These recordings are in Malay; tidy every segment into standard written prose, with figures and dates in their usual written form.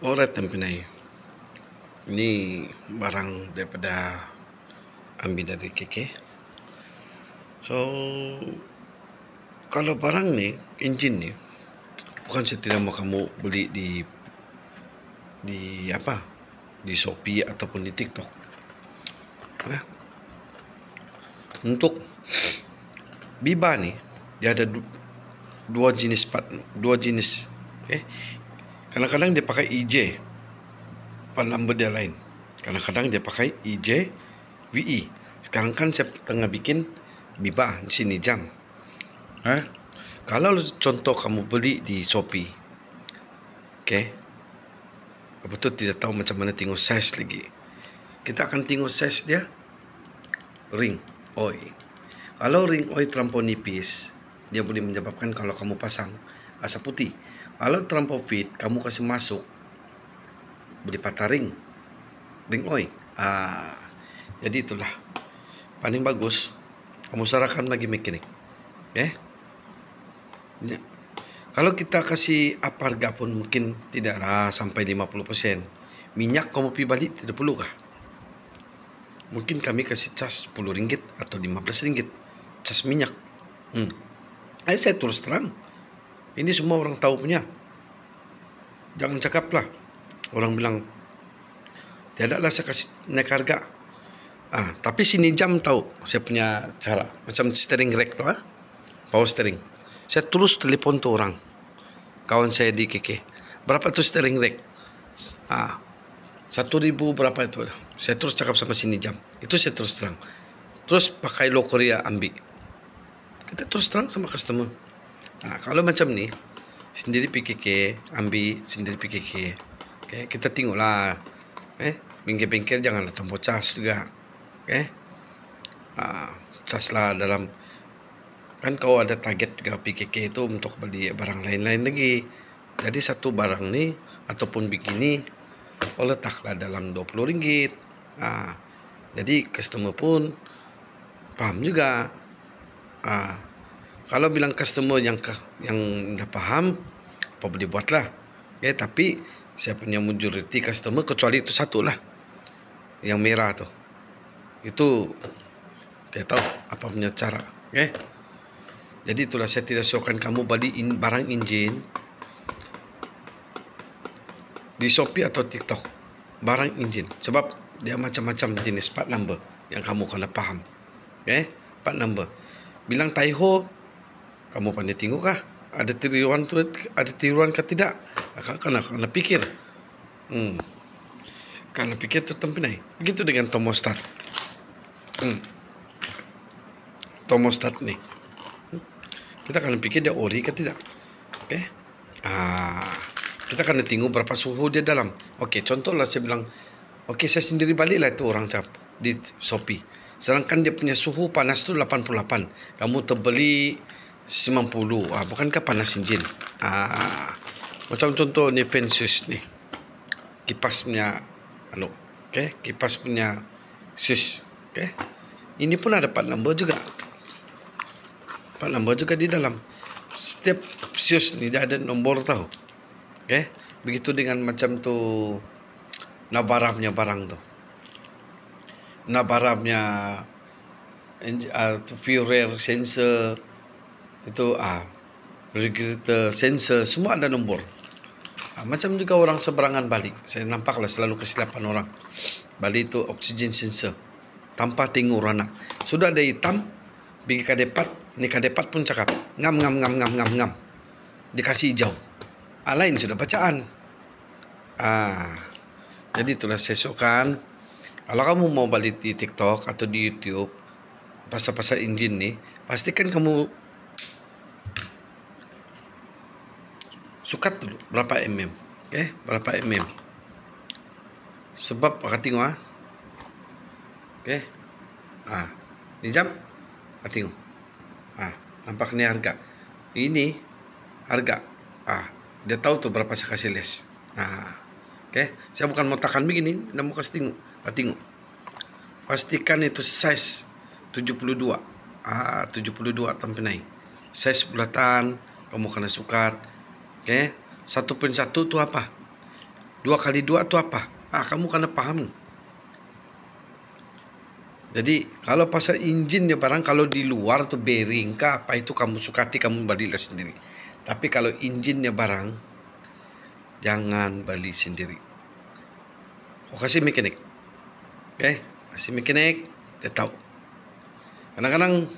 Alright, Tempinay. Ini barang daripada ambil dari KK. So, kalau barang ni, enjin ni, bukan saya tidak mau kamu beli di apa? Di Shopee ataupun di TikTok. Untuk Biba ni, dia ada dua jenis part, dua jenis. Kadang-kadang dia pakai EJ, part number dia lain. Kadang-kadang dia pakai EJ VE. Sekarang kan saya tengah bikin Biba sini jam. Kalau contoh kamu beli di Shopee, betul tidak tahu macam mana tengok size lagi. Kita akan tengok size dia ring oi. Kalau ring oi terlampau nipis, dia boleh menyebabkan kalau kamu pasang asap putih. Kalau terlampau fit, kamu kasih masuk, boleh patah ring oi. Jadi itulah paling bagus kamu sarankan bagi mekanik. Kalau kita kasih apa harga pun mungkin tidaklah sampai 50%. Minyak kamu pergi balik tidak perlu kah? Mungkin kami kasih cas RM10 atau RM15 cas minyak. Saya terus terang. Ini semua orang tahu punya. Jangan cakaplah. Orang bilang, tidaklah saya kasih naik harga. Tapi sini jam tahu saya punya cara. Macam steering rack tu, power steering. Saya terus telefon tu orang, kawan saya di KK. Berapa tu steering rack? 1,000 berapa itu? Saya terus cakap sama sini jam. Itu saya terus terang. Terus pakai Low Korea ambil. Kita terus terang sama customer. Kalau macam ni, sendiri PKK ambil, sendiri PKK. Kita tengoklah. Bengkel-bengkel janganlah tambah cas juga. Cas lah dalam. Kan kau ada target juga PKK itu untuk beli barang lain-lain lagi. Jadi satu barang ni ataupun begini, kau letaklah dalam RM20. Jadi customer pun paham juga. Kalau bilang customer yang dah paham, apa boleh buatlah. Tapi saya punya majority customer, kecuali itu satu lah, yang merah tu. Itu dia tahu apa punya cara. Jadi itulah saya tidak sukakan kamu beli barang enjin di Shopee atau TikTok. Barang enjin. Sebab dia macam-macam jenis part number yang kamu kena faham. Part number. Bilang Taiho, kamu pandai tengok kah? Ada tiruan tu, ada tiruan ke tidak? Kena fikir. Kena fikir tu Tempinay. Begitu dengan thermostat. Thermostat ni. Kita akan fikir dia ori ke tidak. Kita akan tengok berapa suhu dia dalam. Contohlah saya bilang, saya sendiri baliklah itu orang cap di Shopee. Sedangkan dia punya suhu panas tu 88. Kamu terbeli 90. Bukankah panas enjin? Macam contoh ni fan switch ni. Kipas punya kipas punya switch. Ini pun ada part number juga. Part number juga di dalam. Setiap switch ni dia ada nombor tahu. Begitu dengan macam tu Nabara punya barang tu. Nabara punya Furer sensor itu regulator sensor semua ada nombor. Macam juga orang seberangan balik. Saya nampaklah selalu kesilapan orang. Balik itu oksigen sensor. Tanpa tengok warna. Sudah ada hitam, pergi kadepat, ni kadepat pun cakap ngam. Dikasih hijau. Lain sudah bacaan. Jadi itulah saya sukakan. Kalau kamu mau balik di TikTok atau di YouTube pasal-pasal enjin ni, pastikan kamu sukat dulu berapa mm. Berapa mm. Sebab akan tengok ni jam tengok. Nampak ni harga. Ini harga. Dia tahu tu berapa saya kasih les. Saya bukan mau takan begini, nak mau kasih tengok. Tengok. Pastikan itu size 72. 72 Tempinay. Size bulatan, kamu kena sukat. 1.1 tu apa? 2 kali 2 itu apa? Kamu kena paham. Jadi kalau pasal enjin ya barang, kalau di luar tuh bearing kah apa itu kamu sukati, kamu belilah sendiri. Tapi kalau enjinnya barang, jangan beli sendiri. Kau kasih mekanik. Oke, kasih mekanik, dia tahu. Kadang-kadang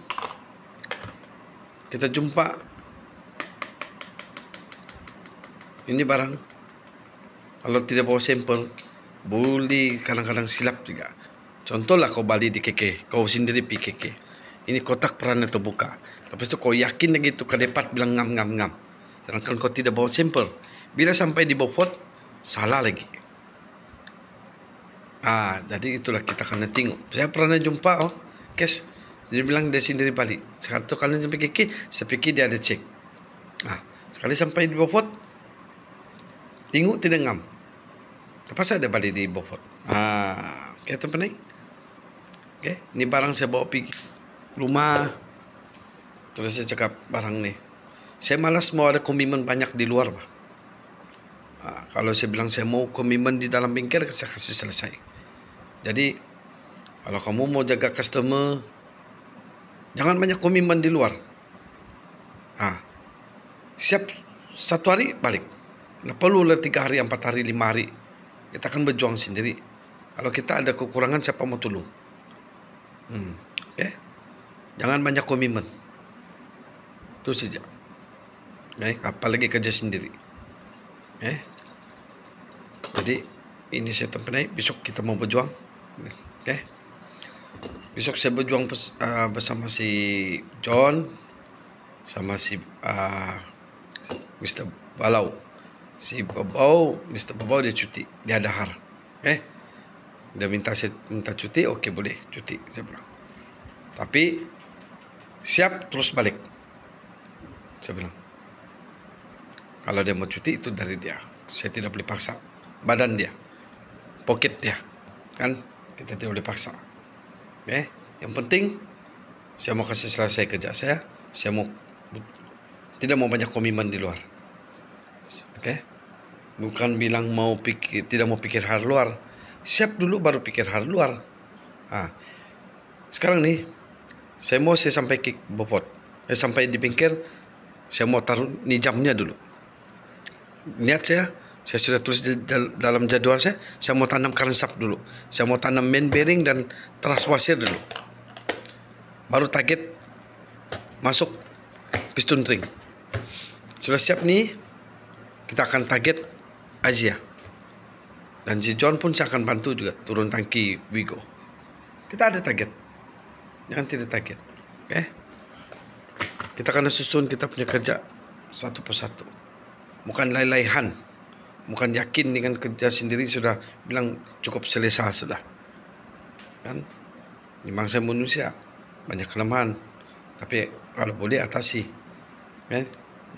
kita jumpa ini barang, kalau tidak bawa sampel, boleh kadang-kadang silap juga. Contohlah kau balik di KK, kau sendiri pergi KK. Ini kotak pernah terbuka. Lepas itu kau yakin lagi tu kadepat bilang ngam. Sedangkan kau tidak bawa sampel. Bila sampai di Beaufort, salah lagi. Jadi itulah kita kena tengok. Saya pernah jumpa kes, dia bilang dia sendiri balik. Satu kali sampai KK, saya fikir dia ada cek. Sekali sampai di Beaufort, tengok tidak ngam. Lepas saya ada balik di Beaufort. Kita pernah. Okay, ni barang saya bawa pergi rumah. Terus saya cakap barang ni, saya malas mau ada komitmen banyak di luar. Kalau saya bilang saya mau komitmen di dalam bengkel, saya kasih selesai. Jadi kalau kamu mau jaga customer, jangan banyak komitmen di luar. Siap 1 hari balik. Nah, perlulah 3 hari, 4 hari, 5 hari. Kita akan berjuang sendiri. Kalau kita ada kekurangan, siapa mau tolong? Okay? Jangan banyak komitmen. Itu saja. Apalagi kerja sendiri. Jadi ini saya tempat besok kita mau berjuang. Okay? Besok saya berjuang bersama si John, sama si Mr. Balau. Si Mr. Babau dia cuti, dia dahar. Dia minta cuti, okey boleh cuti, saya bilang. Tapi siap terus balik, saya bilang. Kalau dia mau cuti itu dari dia, saya tidak boleh paksa. Badan dia, poket dia, kan kita tidak boleh paksa. Yang penting saya mau kasih selesai kerja saya. Saya tidak mau banyak komitmen di luar. Bukan bilang tidak mau pikir hal luar. Siap dulu baru pikir hal luar. Sekarang nih, saya sampai ke Beaufort. Sampai di bengkel, saya mau taruh ni jamnya dulu. Niat saya sudah tulis dalam jadual saya mau tanam karansap dulu. Saya mau tanam main bearing dan transwasher dulu. Baru target masuk piston ring. Sudah siap nih, kita akan target Asia. Dan si John pun saya akan bantu juga turun tangki Wigo. Kita ada target. Jangan tidak target. Kita akan susun kita punya kerja satu persatu. Bukan laihan. Bukan yakin dengan kerja sendiri sudah bilang cukup selesai sudah. Kan? Memang saya manusia. Banyak kelemahan. Tapi kalau boleh atasi.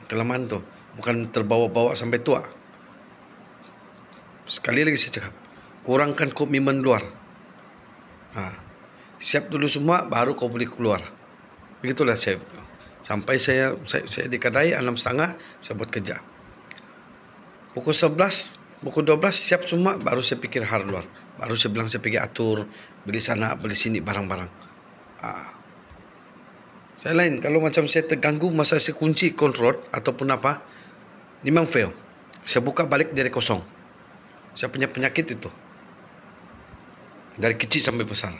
Kelemahan tu. Bukan terbawa-bawa sampai tua. Sekali lagi saya cakap, kurangkan komitmen luar. Siap dulu semua, baru kau boleh keluar. Begitulah saya. Sampai saya di kedai 6.30, saya buat kerja. Pukul 11, pukul 12 siap semua, baru saya pikir hal luar. Baru saya bilang saya pergi atur, beli sana, beli sini barang-barang. Saya lain, kalau macam saya terganggu masa saya kunci kontrol ataupun apa, memang fail. Saya buka balik dari kosong. Saya punya penyakit itu. Dari kecil sampai besar.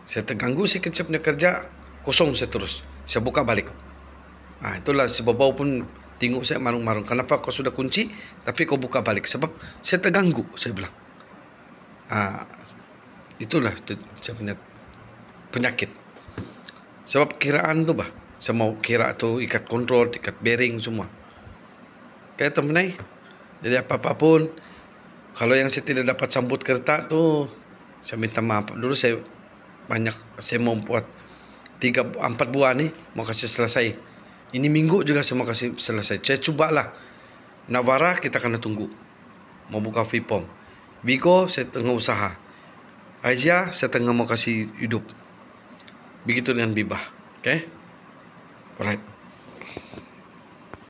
Saya terganggu sikit saya punya kerja, kosong saya terus. Saya buka balik. Itulah si Babau pun tengok saya marung-marung. Kenapa kau sudah kunci, tapi kau buka balik? Sebab saya terganggu, saya bilang. Itulah saya punya penyakit. Sebab kiraan tu saya mau kira tu ikat kontrol, ikat bearing semua. Kayak teman jadi apa-apa pun, kalau yang saya tidak dapat sambut kereta tu, saya minta maaf. Dulu saya mau buat 3-4 buah ni, mau kasih selesai. Ini minggu juga saya mau kasih selesai. Saya cubalah. Navara kita kena tunggu. Mau buka Vipom. Vigo saya tengah usaha. Asia saya tengah mau kasih hidup. Begitu dengan Bibah. Okay? Alright.